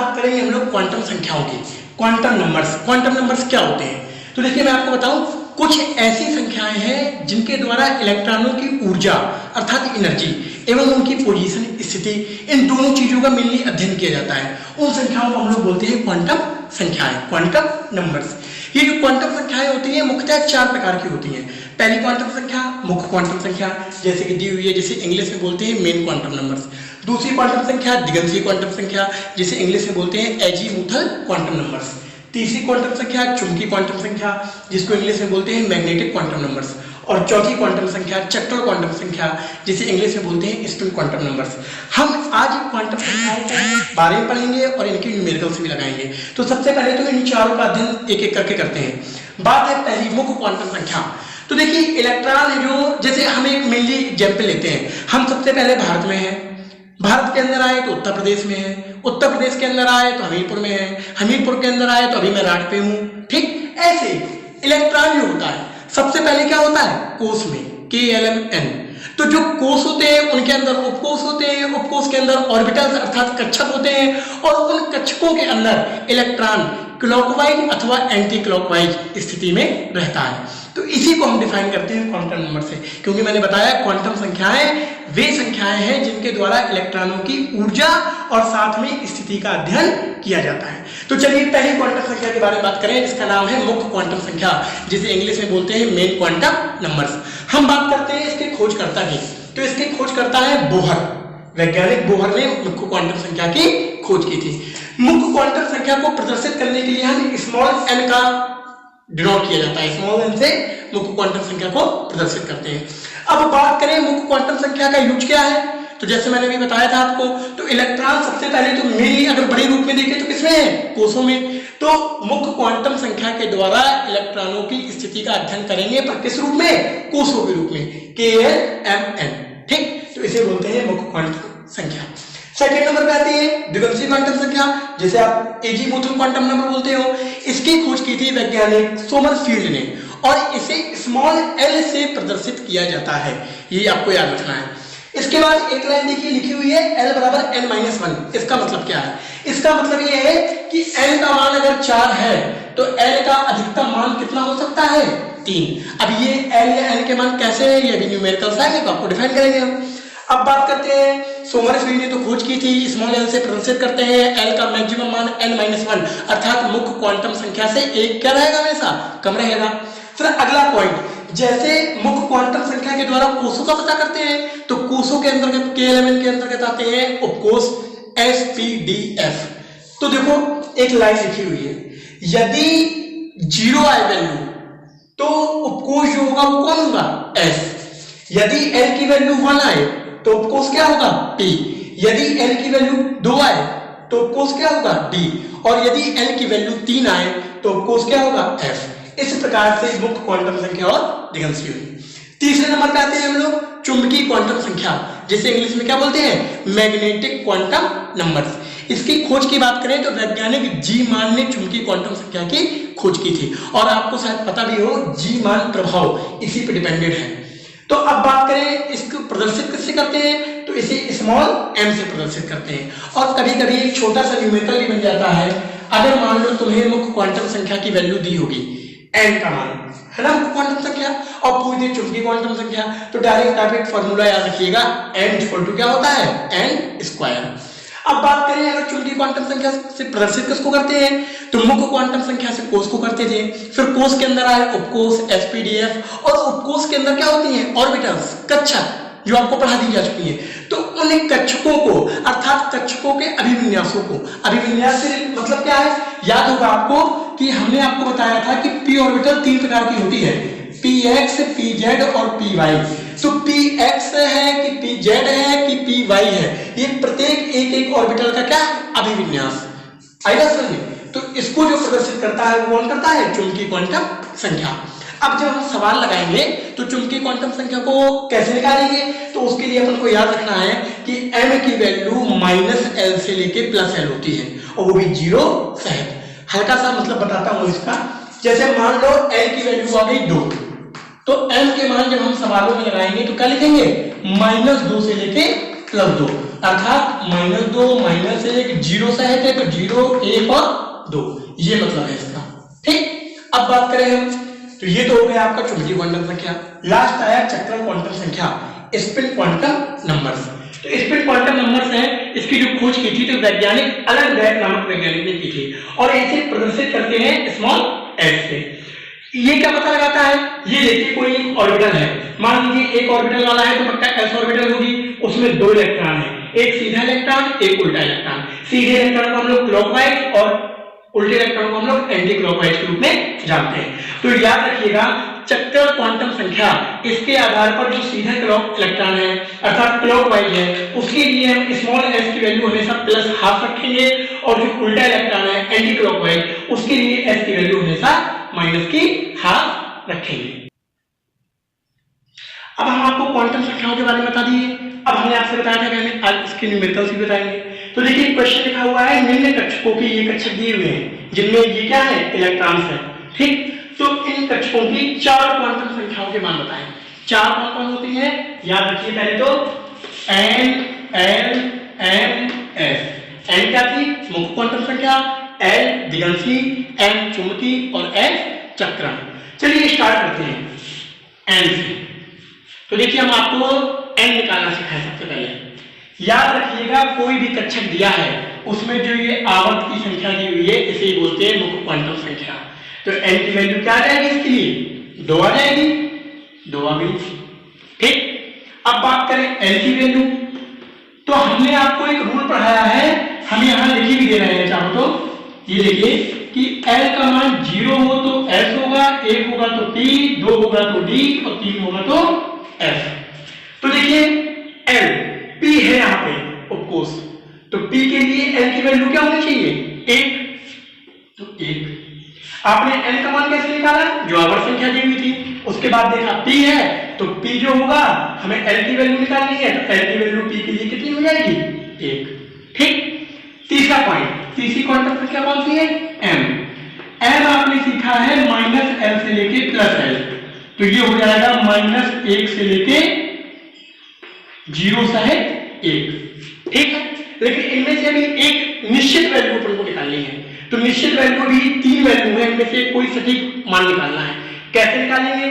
बात करेंगे हम लोग क्वांटम संख्याओं की, क्वांटम नंबर्स। क्वांटम नंबर्स क्या होते हैं? तो देखिए मैं आपको बताऊं, कुछ ऐसी संख्याएं हैं जिनके द्वारा इलेक्ट्रॉनों की ऊर्जा अर्थात एनर्जी एवं उनकी पोजीशन स्थिति, इन दोनों चीजों का मेनली अध्ययन किया जाता है। उन संख्याओं को हम लोग बोलते हैं क्वांटम संख्याएं, क्वांटम नंबर्स। ये जो क्वांटम संख्याएं होती हैं मुख्यतः 4 प्रकार की होती हैं। पहली क्वांटम संख्या मुख्य क्वांटम संख्या, जैसे कि दी हुई है, जिसे इंग्लिश में बोलते हैं मेन क्वांटम नंबर्स। दूसरी क्वांटम संख्या दिगंतीय क्वांटम संख्या, जिसे इंग्लिश में बोलते हैं एजीमुथल क्वांटम नंबर्स। तीसरी क्वांटम संख्या चुंबकीय क्वांटम संख्या, जिसको इंग्लिश में बोलते हैं मैग्नेटिक क्वांटम नंबर्स। और चौथी क्वांटम संख्या चक्र क्वांटम संख्या, जिसे इंग्लिश में बोलते हैं स्पिन क्वांटम नंबर्स। हम आज क्वांटम संख्याओं के बारे में पढ़ेंगे और इनके न्यूमेरिकल्स भी लगाएंगे। तो सबसे पहले तो इन चारों का अध्ययन एक एक करके करते हैं। बात है पहली मुख्य क्वांटम संख्या। तो देखिए इलेक्ट्रॉन है जो, जैसे हम एक मेनली एग्जाम्पल लेते हैं, हम सबसे पहले भारत में हैं, भारत के अंदर आए तो उत्तर प्रदेश में है, उत्तर प्रदेश के अंदर आए तो हमीरपुर में है, हमीरपुर के अंदर आए तो अभी मैं राट पे हूँ। ठीक ऐसे इलेक्ट्रॉन जो होता है सबसे पहले क्या होता है? कोश में, KLMN। तो जो कोश होते हैं उनके अंदर उपकोश होते हैं, उपकोश के अंदर ऑर्बिटल्स अर्थात कक्षक होते हैं, और उन कक्षकों के अंदर इलेक्ट्रॉन क्लॉकवाइज अथवा एंटी क्लॉकवाइज स्थिति में रहता है। तो इसी को हम डिफाइन करते हैं क्वांटम नंबर से, क्योंकि मैंने बताया क्वांटम संख्याएं वे संख्याएं हैं जिनके द्वारा इलेक्ट्रॉनों की ऊर्जा और साथ में स्थिति का अध्ययन किया जाता है। तो चलिए पहली क्वांटम संख्या के बारे में बात करें, जिसका नाम है मुख्य क्वांटम संख्या, जिसे इंग्लिश में बोलते हैं मेन क्वांटम नंबर्स। हम बात करते हैं इसके खोजकर्ता की। तो इसके खोजकर्ता है बोहर, वैज्ञानिक बोहर ने मुख्य क्वांटम संख्या की खोज की थी। मुख्य क्वांटम संख्या को प्रदर्शित करने के लिए हम स्मॉल n का डिनोट किया जाता है, स्मॉल n से मुख्य क्वांटम संख्या को प्रदर्शित करते हैं। अब बात करें मुख्य क्वांटम संख्या का यूज क्या है, तो जैसे मैंने भी बताया था आपको, तो इलेक्ट्रॉन सबसे पहले तो मेनली अगर बड़े रूप में देखें तो किसमें है? कोशों में। तो मुख्य क्वांटम संख्या के द्वारा इलेक्ट्रॉनों की स्थिति का अध्ययन करेंगे, पर किस रूप में? कोशों के रूप में, KLMN। ठीक, तो इसे बोलते हैं मुख्य क्वांटम संख्या। सेकेंड नंबर पे आती है दिगंतीय क्वांटम संख्या, जिसे आप एजीमुथल क्वांटम नंबर बोलते हो। इसकी खोज की थी वैज्ञानिक सोमरफील्ड ने, और इसे स्मॉल l से प्रदर्शित किया जाता है, ये आपको याद रखना है। इसके बाद एक लाइन देखिए लिखी हुई है l बराबर n-1। इसका मतलब क्या है? इसका मतलब ये है कि n का मान अगर 4 है तो l का अधिकतम मान कितना हो सकता है? 3। अब ये l या n के मान कैसे है, ये भी न्यूमेरिकल्स आएंगे तो आपको डिफाइन करेंगे हम। अब बात करते हैं, सोमरफील्ड ने तो खोज की थी, स्मॉल l से प्रदर्शित करते हैं, l का मैक्सिमम मान n-1 अर्थात मुख्य क्वांटम संख्या से एक क्या रहेगा? हमेशा कम रहेगा। फिर अगला पॉइंट, जैसे मुख्य क्वांटम संख्या के द्वारा कोशों का पता करते हैं, तो कोशों के अंतर्गत KLMN के अंतर्गत आते हैं उपकोश SPDF। तो देखो एक लाइन लिखी हुई है, यदि 0 आए वैल्यू तो उपकोश जो होगा वो कौन होगा? S। यदि L की वैल्यू 1 आए तो उपकोश क्या होगा? P। यदि L की वैल्यू 2 आए तो उपकोश क्या होगा? D। और यदि L की वैल्यू 3 आए तो उपकोश क्या होगा? F। इस प्रकार से मुख्य क्वांटम संख्या और दिगंतीय हुई। तीसरे नंबर पे आते हैं हम लोग चुंबकीय क्वांटम संख्या, जिसे इंग्लिश में क्या बोलते हैं? Magnetic quantum numbers. इसकी खोज की बात करें तो वैज्ञानिक जी मान ने चुंबकीय क्वांटम संख्या की खोज की थी, और आपको शायद पता भी हो जी मान प्रभाव इसी पे डिपेंडेंट है। तो अब बात करें इसको प्रदर्शित किससे करते हैं, तो इसे स्मॉल m से प्रदर्शित करते हैं। और कभी कभी एक छोटा सा न्यूमेरिकल भी बन जाता है, अगर मान लो तुम्हें मुख्य क्वांटम संख्या की वैल्यू दी होगी n का मान, है ना, मुख्य क्वांटम संख्या, और पूछ दे चुंबकीय क्वांटम संख्या, तो डायरेक्ट आप एक फॉर्मूला याद रखिएगा, n क्या होता है? n²। अब बात करें अगर चुंबकीय क्वांटम संख्या से प्रदर्शित किसको करते हैं, तो मुख्य क्वांटम संख्या से कोश को करते थे। फिर कोश के अंदर आए उपकोश SPDF, और उपकोश के अंदर क्या होती हैं? ऑर्बिटल्स, कक्षक, जो आपको पढ़ा दी जा चुकी है। तो उन कक्षकों को अर्थात कक्षकों के अभिविन्यासों को, अभिविन्यास से मतलब क्या है? याद होगा आपको कि हमने आपको बताया था कि p ऑर्बिटल 3 प्रकार की होती है, px, pz और py। तो px है कि pz है कि py है, ये प्रत्येक एक ऑर्बिटल का क्या अभिविन्यास आएगा समझ में। तो इसको जो प्रदर्शित करता है वो कौन करता है? चुंबकीय क्वांटम संख्या। अब जब हम सवाल लगाएंगे तो चुंबकीय क्वांटम संख्या को कैसे निकालेंगे, तो उसके लिए अपन को याद रखना है कि m की वैल्यू -l से लेके +l होती है, और वो भी 0 सहित। हल्का सा मतलब बताता हूं इसका, जैसे मान लो l की वैल्यू आ गई 2, तो m के मान जब हम सवालों में लगाएंगे तो क्या लिखेंगे? -2 से लेके +2। अर्थात -2 -1 जीरो सहित है, तो 0 1 और 2, ये मतलब है इसका। ठीक, अब बात करें हम, तो ये तो हो गया आपका चुंबकीय क्वांटम संख्या। लास्ट आया चक्रण क्वांटम संख्या, स्पिन क्वांटम नंबर्स। तो स्पिन क्वांटम नंबर्स है, इसकी जो खोज की थी तो वैज्ञानिक अलग गैर नामक वैज्ञानिक ने की थी, और इसे प्रदर्शित करते हैं स्मॉल एस से। ये क्या पता लगाता है, ये देखिए कोई ऑर्बिटल है, मान लीजिए एक ऑर्बिटल वाला है तो पक्का एस ऑर्बिटल होगी, उसमें 2 इलेक्ट्रॉन है, एक सीधा इलेक्ट्रॉन एक उल्टा इलेक्ट्रॉन। सीधे इलेक्ट्रॉन को हम लोग क्लॉकवाइज और उल्टे इलेक्ट्रॉन को हम लोग एंटी क्लॉकवाइज के रूप में जानते हैं। तो याद रखिएगा चक्रण क्वांटम संख्या, इसके आधार पर जो सीधा क्लॉक इलेक्ट्रॉन है अर्थात क्लॉकवाइज है, उसके लिए हम स्मॉल एस की वैल्यू हमेशा +½ रखेंगे, और जो उल्टा इलेक्ट्रॉन है एंटी क्लॉकवाइज, उसके लिए एस की वैल्यू हमेशा -½ रखेंगे। अब हम आपको क्वांटम संख्याओं के बारे में बता दिए। अब हमने आपसे बताया था कि हमें आज इसके न्यूमेरिकल्स भी बताएंगे। तो देखिए क्वेश्चन लिखा हुआ है, निम्न कक्षकों के ये कक्षक दिए हुए हैं जिनमें ये क्या है, इलेक्ट्रॉन्स है। ठीक, तो इन कक्षकों की 4 क्वांटम संख्याओं के मान बताएं। 4 कौन-कौन होती हैं, याद रखिए। पहले तो n l m s। n क्या थी, मुख्य क्वांटम संख्या, l दिगंशी, m चुंबकीय और s चक्रण। चलिए स्टार्ट करते हैं n से। तो देखिए हम आपको n निकालना सिखाएं। सबसे पहले याद रखिएगा कोई भी कक्षक दिया है उसमें जो ये आवर्त की संख्या दी हुई है इसे बोलते हैं मुख्य क्वांटम संख्या। तो n की वैल्यू क्या आ जाएगी, इसके लिए 2 आ जाएगी, 2 आ गई। ठीक, अब बात करें l की वैल्यू, तो हमने आपको एक रूल पढ़ाया है, हम यहां लिखी भी दे रहे हैं चाहो तो। ये देखिए कि l का मान 0 हो तो s होगा, 1 होगा तो t, 2 होगा तो d और 3 होगा तो f। तो देखिए l p है यहाँ पे ऑफ कोर्स, तो p के लिए l की वैल्यू क्या होनी चाहिए, 1। तो 1 आपने n का मान कैसे निकाला, जो आवर्त संख्या दी हुई थी, उसके बाद देखा p है तो p जो होगा हमें l की वैल्यू निकालनी है, तो l की वैल्यू p के लिए कितनी हो जाएगी, 1। ठीक, तीसरा पॉइंट, तीसरी क्वांटम संख्या कौन सी है, m। m आपने सीखा है -l से लेके +l, तो ये हो जाएगा -1 से लेके 0 सहित 1। ठीक है, लेकिन इनमें से अभी एक निश्चित वैल्यू अपन को निकालनी है, तो निश्चित वैल्यू भी 3 वैल्यू है, इनमें से कोई सटीक मान निकालना है। कैसे निकालेंगे,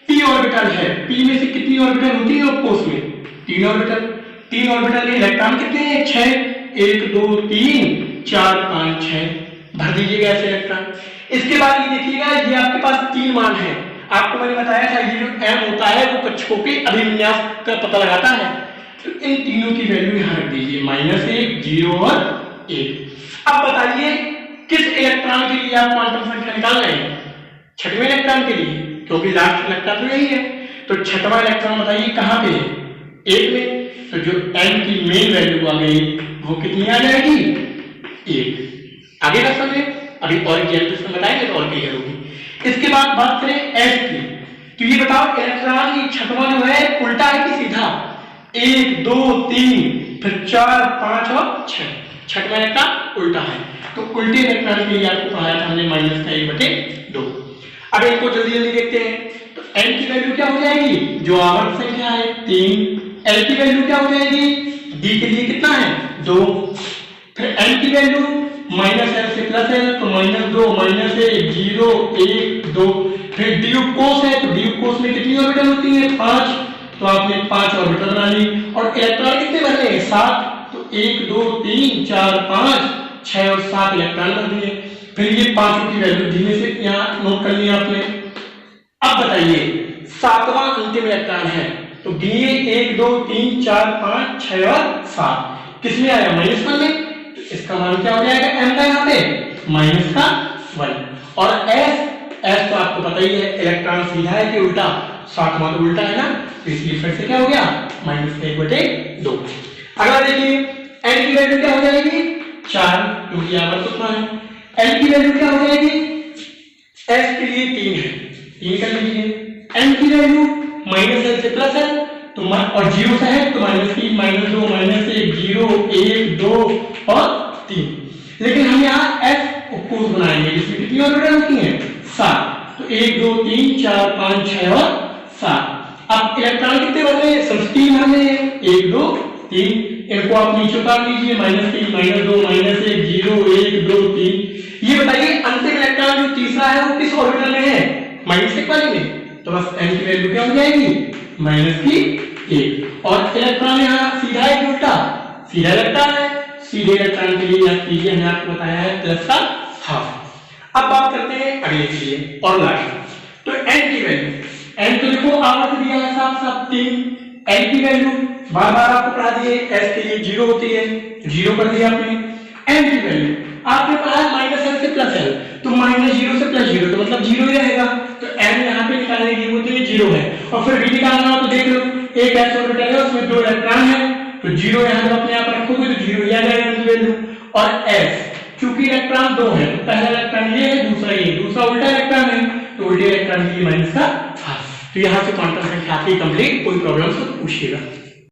p ऑर्बिटल है, p में से कितनी ऑर्बिटल होती है ऑफकोर्स में, 3 ऑर्बिटल। 3 ऑर्बिटल के इलेक्ट्रॉन कितने हैं, 6, 1 2 3 4 5 6, भर दीजिएगा ऐसे इलेक्ट्रॉन। इसके बाद ये देखिएगा ये आपके पास 3 मान है, आपको मैंने बताया था ये जो m होता है वो कक्षकों के अभिविन्यास का पता लगाता है, तो इन तीनों की वैल्यू यहां रख दीजिए, -1 0 और 1। अब बताइए किस इलेक्ट्रॉन के लिए आप क्वांटम संख्या निकाल रहे हैं, 6वें इलेक्ट्रॉन के लिए, क्योंकि लास्ट इलेक्ट्रॉन तो यही है। तो 6वां इलेक्ट्रॉन बताइए कहां पे है, 1 में, तो जो m की मेन वैल्यू आ गई वो कितनी आ जाएगी, 1। आगे का समझे, अभी और एग्जांपल्स में बताएंगे तो और क्लियर होगी। इसके बाद बात करें s की, तो ये बताओ इलेक्ट्रॉन ये 6वां जो है उल्टा है कि सीधा, 1 2 3 फिर 4 5 और 6, 6वां इलेक्ट्रॉन उल्टा है, तो उल्टे इलेक्ट्रॉन के लिए आपको पढ़ाया था हमने -1/2। अब इनको जल्दी जल्दी देखते हैं। तो n की वैल्यू क्या हो जाएगी, जो आवर्त संख्या है 3, l की वैल्यू क्या हो जाएगी, d के लिए कितना है 2, फिर n की वैल्यू -l से +l, तो -2 -1 0 1 2, फिर d कोस है, तो d कोस में कितनी ऑर्बिटल होती है, 5, तो आपने 5 ऑर्बिटल बना ली, और इलेक्ट्रॉन कितने बने हैं, 7, तो 1 2 3 4 5 6 और 7 इलेक्ट्रॉन बन दिए। फिर ये 5 की वैल्यू धीमे से यहाँ नोट कर ली आपने। अब बताइए 7वां अंतिम इलेक्ट्रॉन है, तो गिनिए 1 2 3 4 5 6 और 7, किसमें आया, -1 में, तो इसका मान क्या हो जाएगा, m का यहाँ पे -1। और s तो आपको पता ही है इलेक्ट्रॉन सीधा है कि उल्टा, 7वां तो उल्टा है ना, तो इसलिए फिर से क्या हो गया, -1/2। अगला देखिए n की वैल्यू क्या हो जाएगी, 4, क्योंकि आवर्त उतना है। l की वैल्यू क्या हो जाएगी, s के लिए 3 है, 3 कर लीजिए। n की वैल्यू -l से +l, तो और 0 से है, तो -3 -2 -1 0 1 2 और 3। लेकिन हम यहाँ s कोस बनाएंगे जिसमें कितनी ऑर्बिटल होती हैं, 7, तो 1 2 3 4 5 6 और 7। अब इलेक्ट्रॉन कितने बन रहे हैं, 3 बन रहे हैं, 1 2 3, इनको आप नीचे उतार लीजिए, -3, -2, -1, 0, 1, 2, 3। ये बताइए अंतिम इलेक्ट्रॉन जो तीसरा है वो किस ऑर्बिटल में है? -1 वाले में। तो बस n की वैल्यू क्या हो जाएगी? -1। और इलेक्ट्रॉन यहाँ सीधा है कि उल्टा? सीधा इलेक्ट्रॉन है। सीधे इलेक्ट्रॉन के लिए याद कीजिए हमने आपको बताया है प्लस का हाफ। अब बात करते हैं अगले के लिए और लास्ट। तो n की वैल्यू, n तो देखो आवर्त दिया है साफ साफ 3। n की वैल्यू बार बार आपको पढ़ा दिए, s के लिए 0 होती है, 0 कर दिया आपने। n की वैल्यू आपने पढ़ा -l से +l, तो -0 से +0 तो मतलब 0 ही रहेगा। तो n यहाँ पे निकालने की वो तो ये 0 है। और फिर v निकालना हो तो देख लो, एक s ऑर्बिटल है उसमें 2 इलेक्ट्रॉन है, तो 0 यहाँ जब अपने आप रखोगे तो 0 ही आ जाएगा इनकी वैल्यू। और s चूंकि इलेक्ट्रॉन 2 है तो पहला इलेक्ट्रॉन ये है, दूसरा ये, दूसरा उल्टा इलेक्ट्रॉन है तो उल्टे इलेक्ट्रॉन के लिए माइनस का हाफ। तो यहाँ से क्वांटम संख्या आपकी कंप्लीट, कोई प्रॉब्लम तो पूछिएगा।